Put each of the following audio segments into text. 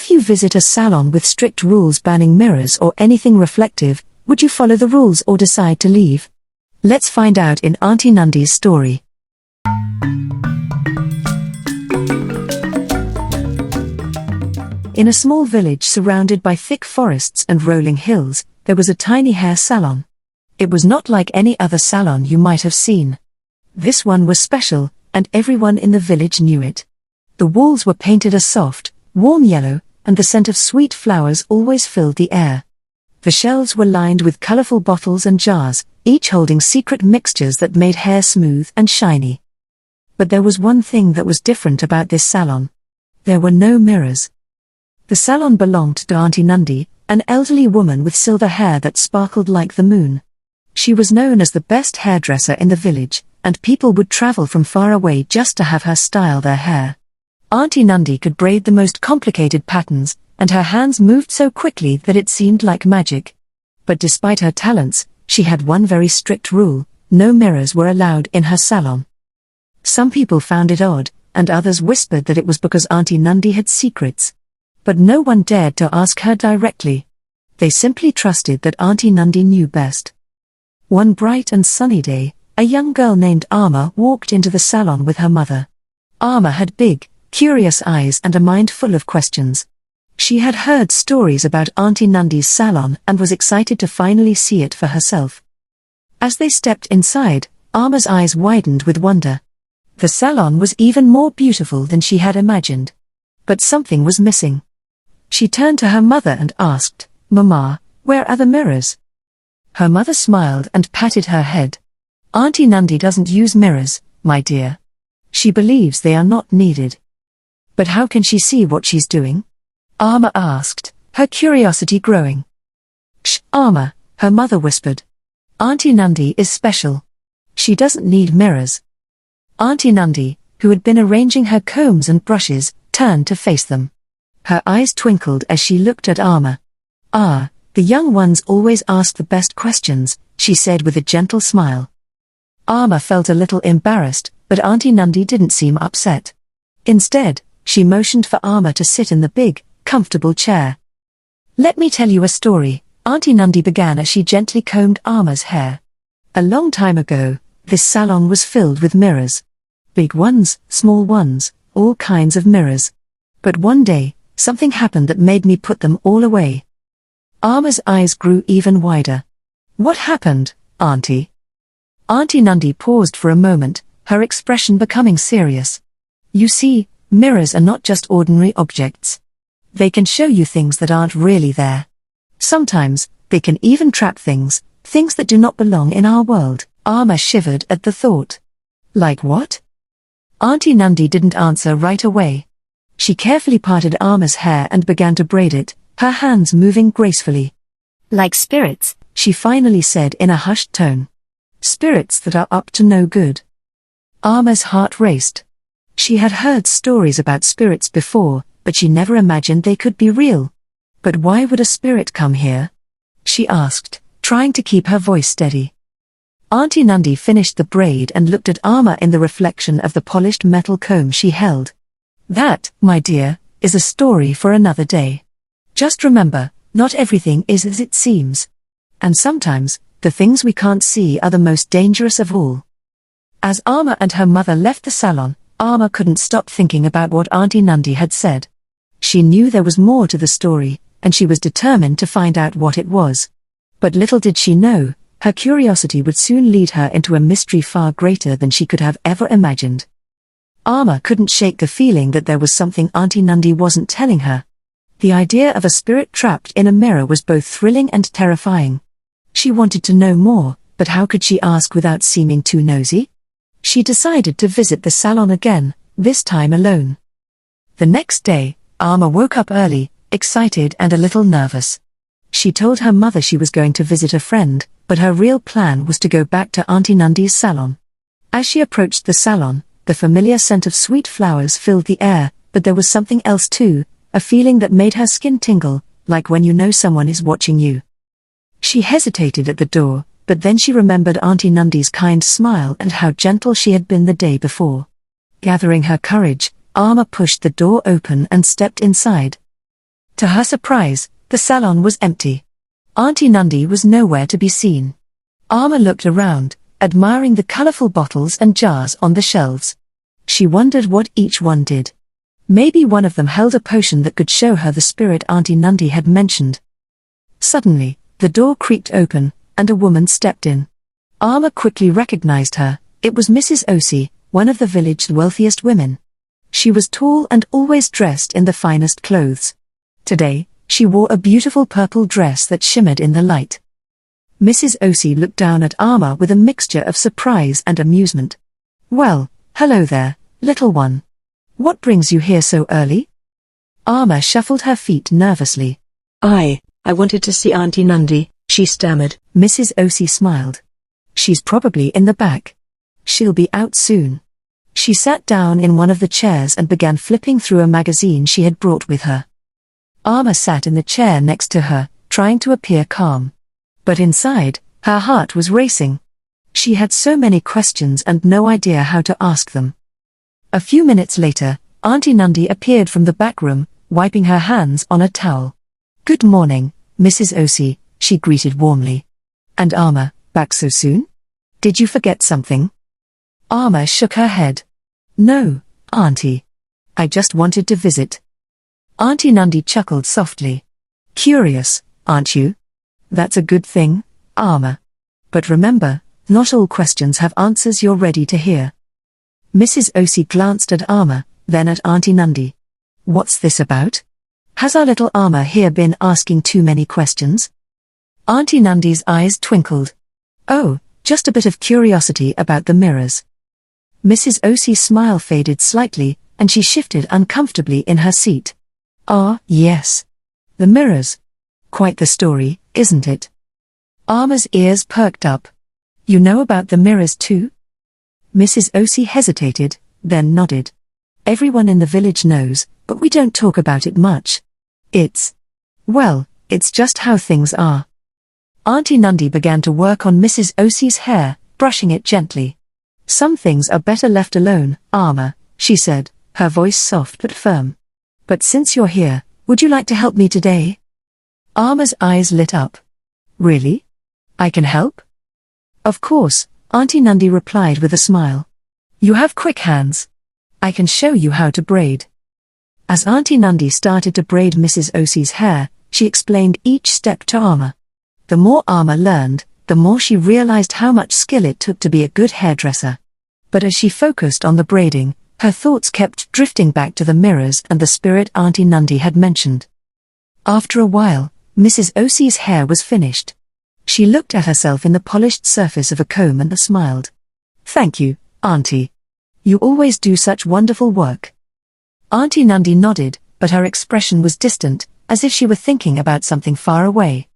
If you visit a salon with strict rules banning mirrors or anything reflective, would you follow the rules or decide to leave? Let's find out in Auntie Nundi's story. In a small village surrounded by thick forests and rolling hills, there was a tiny hair salon. It was not like any other salon you might have seen. This one was special, and everyone in the village knew it. The walls were painted a soft, warm yellow, and the scent of sweet flowers always filled the air. The shelves were lined with colorful bottles and jars, each holding secret mixtures that made hair smooth and shiny. But there was one thing that was different about this salon. There were no mirrors. The salon belonged to Auntie Nundi, an elderly woman with silver hair that sparkled like the moon. She was known as the best hairdresser in the village, and people would travel from far away just to have her style their hair. Auntie Nundi could braid the most complicated patterns, and her hands moved so quickly that it seemed like magic. But despite her talents, she had one very strict rule: no mirrors were allowed in her salon. Some people found it odd, and others whispered that it was because Auntie Nundi had secrets. But no one dared to ask her directly. They simply trusted that Auntie Nundi knew best. One bright and sunny day, a young girl named Alma walked into the salon with her mother. Alma had big, curious eyes and a mind full of questions. She had heard stories about Auntie Nundi's salon and was excited to finally see it for herself. As they stepped inside, Alma's eyes widened with wonder. The salon was even more beautiful than she had imagined. But something was missing. She turned to her mother and asked, "Mama, where are the mirrors?" Her mother smiled and patted her head. "Auntie Nundi doesn't use mirrors, my dear. She believes they are not needed." "But how can she see what she's doing?" Alma asked, her curiosity growing. "Shh, Alma," her mother whispered. "Auntie Nundi is special. She doesn't need mirrors." Auntie Nundi, who had been arranging her combs and brushes, turned to face them. Her eyes twinkled as she looked at Alma. "Ah, the young ones always ask the best questions," she said with a gentle smile. Alma felt a little embarrassed, but Auntie Nundi didn't seem upset. Instead, she motioned for Alma to sit in the big, comfortable chair. "Let me tell you a story," Auntie Nundi began as she gently combed Alma's hair. "A long time ago, this salon was filled with mirrors. Big ones, small ones, all kinds of mirrors. But one day, something happened that made me put them all away." Alma's eyes grew even wider. "What happened, Auntie?" Auntie Nundi paused for a moment, her expression becoming serious. "You see, mirrors are not just ordinary objects. They can show you things that aren't really there. Sometimes, they can even trap things that do not belong in our world." Alma shivered at the thought. "Like what?" Auntie Nundi didn't answer right away. She carefully parted Alma's hair and began to braid it, her hands moving gracefully. "Like spirits," she finally said in a hushed tone. "Spirits that are up to no good." Alma's heart raced. She had heard stories about spirits before, but she never imagined they could be real. "But why would a spirit come here?" she asked, trying to keep her voice steady. Auntie Nundi finished the braid and looked at Alma in the reflection of the polished metal comb she held. "That, my dear, is a story for another day. Just remember, not everything is as it seems. And sometimes, the things we can't see are the most dangerous of all." As Alma and her mother left the salon, Alma couldn't stop thinking about what Auntie Nundi had said. She knew there was more to the story, and she was determined to find out what it was. But little did she know, her curiosity would soon lead her into a mystery far greater than she could have ever imagined. Alma couldn't shake the feeling that there was something Auntie Nundi wasn't telling her. The idea of a spirit trapped in a mirror was both thrilling and terrifying. She wanted to know more, but how could she ask without seeming too nosy? She decided to visit the salon again, this time alone. The next day, Alma woke up early, excited and a little nervous. She told her mother she was going to visit a friend, but her real plan was to go back to Auntie Nundi's salon. As she approached the salon, the familiar scent of sweet flowers filled the air, but there was something else too, a feeling that made her skin tingle, like when you know someone is watching you. She hesitated at the door, but then she remembered Auntie Nundi's kind smile and how gentle she had been the day before. Gathering her courage, Alma pushed the door open and stepped inside. To her surprise, the salon was empty. Auntie Nundy was nowhere to be seen. Alma looked around, admiring the colorful bottles and jars on the shelves. She wondered what each one did. Maybe one of them held a potion that could show her the spirit Auntie Nundy had mentioned. Suddenly, the door creaked open, and a woman stepped in. Alma quickly recognized her. It was Mrs. Osei, one of the village's wealthiest women. She was tall and always dressed in the finest clothes. Today, she wore a beautiful purple dress that shimmered in the light. Mrs. Osei looked down at Alma with a mixture of surprise and amusement. "Well, hello there, little one. What brings you here so early?" Alma shuffled her feet nervously. I wanted to see Auntie Nundy," she stammered. Mrs. Osei smiled. "She's probably in the back. She'll be out soon." She sat down in one of the chairs and began flipping through a magazine she had brought with her. Alma sat in the chair next to her, trying to appear calm. But inside, her heart was racing. She had so many questions and no idea how to ask them. A few minutes later, Auntie Nundy appeared from the back room, wiping her hands on a towel. "Good morning, Mrs. Osei," she greeted warmly. "And Alma, back so soon? Did you forget something?" Alma shook her head. "No, Auntie. I just wanted to visit." Auntie Nundy chuckled softly. "Curious, aren't you? That's a good thing, Alma. But remember, not all questions have answers you're ready to hear." Mrs. Osei glanced at Alma, then at Auntie Nundy. "What's this about? Has our little Alma here been asking too many questions?" Auntie Nundy's eyes twinkled. "Oh, just a bit of curiosity about the mirrors." Mrs. Osei's smile faded slightly, and she shifted uncomfortably in her seat. "Ah, yes. The mirrors. Quite the story, isn't it?" Alma's ears perked up. "You know about the mirrors too?" Mrs. Osei hesitated, then nodded. "Everyone in the village knows, but we don't talk about it much. It's just how things are." Auntie Nundy began to work on Mrs. Osei's hair, brushing it gently. "Some things are better left alone, Alma," she said, her voice soft but firm. "But since you're here, would you like to help me today?" Alma's eyes lit up. "Really? I can help?" "Of course," Auntie Nundy replied with a smile. "You have quick hands. I can show you how to braid." As Auntie Nundy started to braid Mrs. Osei's hair, she explained each step to Alma. The more Alma learned, the more she realized how much skill it took to be a good hairdresser. But as she focused on the braiding, her thoughts kept drifting back to the mirrors and the spirit Auntie Nundy had mentioned. After a while, Mrs. Osei's hair was finished. She looked at herself in the polished surface of a comb and smiled. "Thank you, Auntie. You always do such wonderful work." Auntie Nundy nodded, but her expression was distant, as if she were thinking about something far away.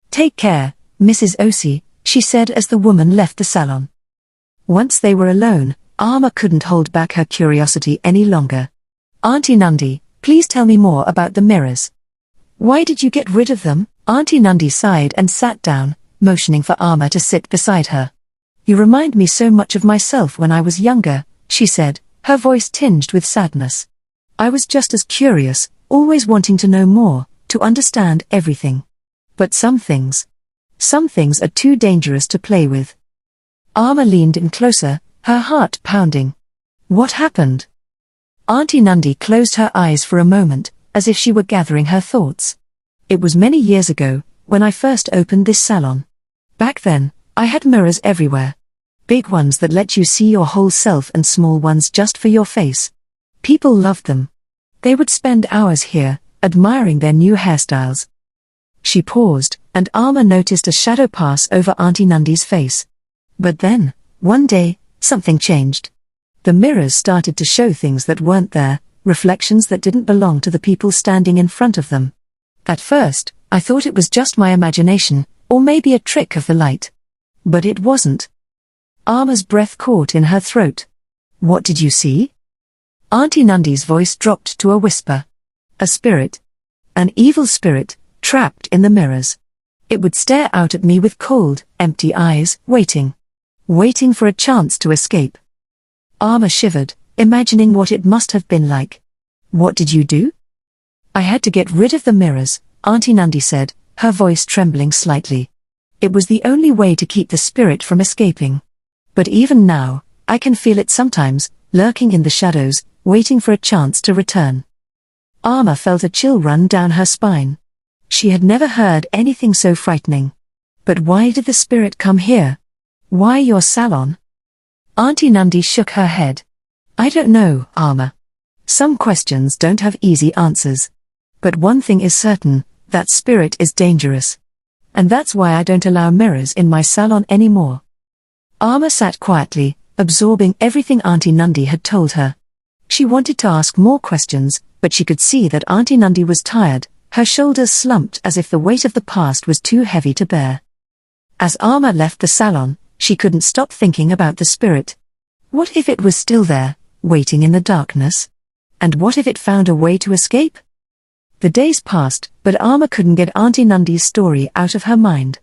"Take care, Mrs. Osei," she said as the woman left the salon. Once they were alone, Alma couldn't hold back her curiosity any longer. "Auntie Nundy, please tell me more about the mirrors. Why did you get rid of them?" Auntie Nundy sighed and sat down, motioning for Alma to sit beside her. "You remind me so much of myself when I was younger," she said, her voice tinged with sadness. "I was just as curious, always wanting to know more, to understand everything. But some things are too dangerous to play with." Alma leaned in closer, her heart pounding. "What happened?" Auntie Nundy closed her eyes for a moment, as if she were gathering her thoughts. "It was many years ago, when I first opened this salon. Back then, I had mirrors everywhere. Big ones that let you see your whole self and small ones just for your face. People loved them. They would spend hours here, admiring their new hairstyles." She paused, and Alma noticed a shadow pass over Auntie Nundy's face. But then, one day, something changed. The mirrors started to show things that weren't there, reflections that didn't belong to the people standing in front of them. At first, I thought it was just my imagination, or maybe a trick of the light. But it wasn't. Alma's breath caught in her throat. "What did you see?" Auntie Nundy's voice dropped to a whisper. "A spirit. An evil spirit, trapped in the mirrors. It would stare out at me with cold, empty eyes, waiting for a chance to escape." Alma shivered, imagining what it must have been like. "What did you do?" I had to get rid of the mirrors, Auntie Nandi said, her voice trembling slightly. It was the only way to keep the spirit from escaping. But even now, I can feel it sometimes, lurking in the shadows, waiting for a chance to return. Alma felt a chill run down her spine. She had never heard anything so frightening. But why did the spirit come here? Why your salon? Auntie Nandi shook her head. I don't know, Alma. Some questions don't have easy answers. But one thing is certain, that spirit is dangerous. And that's why I don't allow mirrors in my salon anymore. Alma sat quietly, absorbing everything Auntie Nandi had told her. She wanted to ask more questions, but she could see that Auntie Nandi was tired, her shoulders slumped as if the weight of the past was too heavy to bear. As Alma left the salon, she couldn't stop thinking about the spirit. What if it was still there, waiting in the darkness? And what if it found a way to escape? The days passed, but Alma couldn't get Auntie Nandi's story out of her mind.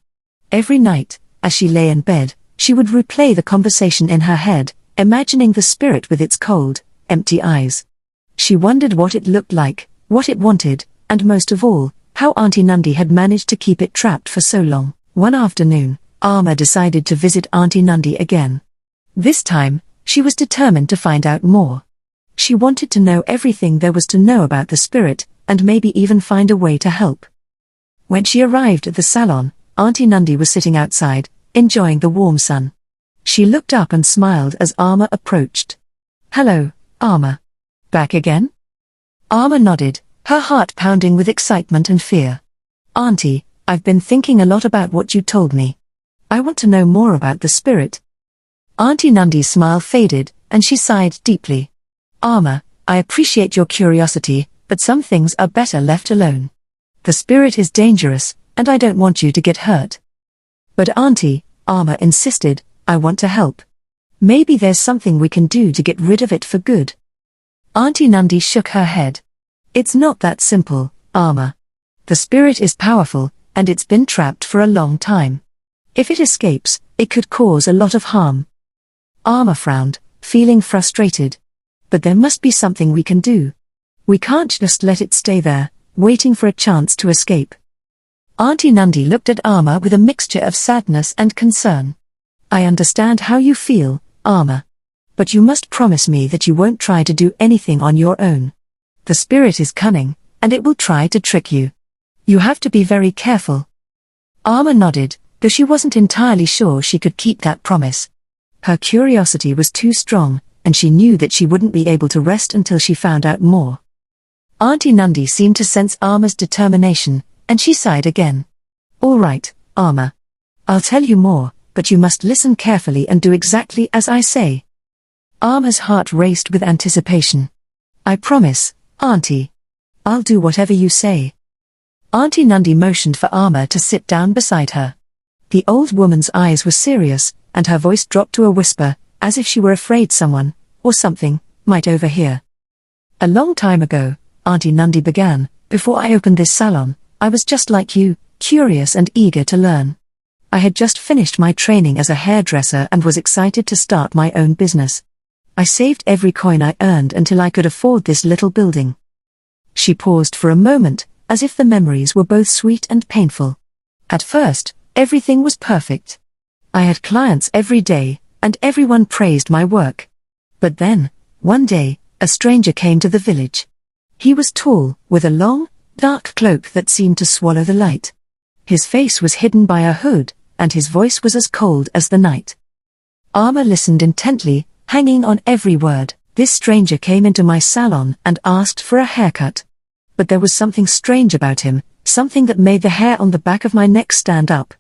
Every night, as she lay in bed, she would replay the conversation in her head, imagining the spirit with its cold, empty eyes. She wondered what it looked like, what it wanted, and most of all, how Auntie Nandi had managed to keep it trapped for so long. One afternoon, Alma decided to visit Auntie Nandi again. This time, she was determined to find out more. She wanted to know everything there was to know about the spirit, and maybe even find a way to help. When she arrived at the salon, Auntie Nandi was sitting outside, enjoying the warm sun. She looked up and smiled as Alma approached. Hello, Alma. Back again? Alma nodded, her heart pounding with excitement and fear. Auntie, I've been thinking a lot about what you told me. I want to know more about the spirit. Auntie Nandi's smile faded, and she sighed deeply. Alma, I appreciate your curiosity, but some things are better left alone. The spirit is dangerous, and I don't want you to get hurt. But Auntie, Alma insisted, I want to help. Maybe there's something we can do to get rid of it for good. Auntie Nandi shook her head. It's not that simple, Alma. The spirit is powerful, and it's been trapped for a long time. If it escapes, it could cause a lot of harm. Alma frowned, feeling frustrated. But there must be something we can do. We can't just let it stay there, waiting for a chance to escape. Auntie Nandi looked at Alma with a mixture of sadness and concern. I understand how you feel, Alma. But you must promise me that you won't try to do anything on your own. The spirit is cunning, and it will try to trick you. You have to be very careful. Alma nodded, though she wasn't entirely sure she could keep that promise. Her curiosity was too strong, and she knew that she wouldn't be able to rest until she found out more. Auntie Nandi seemed to sense Alma's determination, and she sighed again. All right, Alma. I'll tell you more, but you must listen carefully and do exactly as I say. Alma's heart raced with anticipation. I promise, Auntie. I'll do whatever you say. Auntie Nandi motioned for Alma to sit down beside her. The old woman's eyes were serious, and her voice dropped to a whisper, as if she were afraid someone, or something, might overhear. A long time ago, Auntie Nandi began, before I opened this salon, I was just like you, curious and eager to learn. I had just finished my training as a hairdresser and was excited to start my own business. I saved every coin I earned until I could afford this little building. She paused for a moment, as if the memories were both sweet and painful. At first, everything was perfect. I had clients every day, and everyone praised my work. But then, one day, a stranger came to the village. He was tall, with a long, dark cloak that seemed to swallow the light. His face was hidden by a hood, and his voice was as cold as the night. Alma listened intently, hanging on every word. This stranger came into my salon and asked for a haircut. But there was something strange about him, something that made the hair on the back of my neck stand up.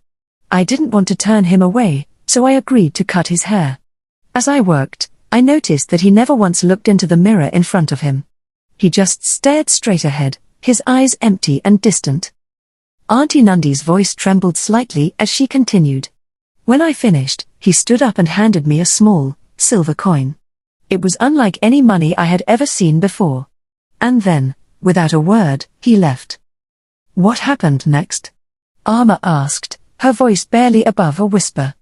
I didn't want to turn him away, so I agreed to cut his hair. As I worked, I noticed that he never once looked into the mirror in front of him. He just stared straight ahead, his eyes empty and distant. Auntie Nandi's voice trembled slightly as she continued. When I finished, he stood up and handed me a small, silver coin. It was unlike any money I had ever seen before. And then, without a word, he left. What happened next? Alma asked, her voice barely above a whisper.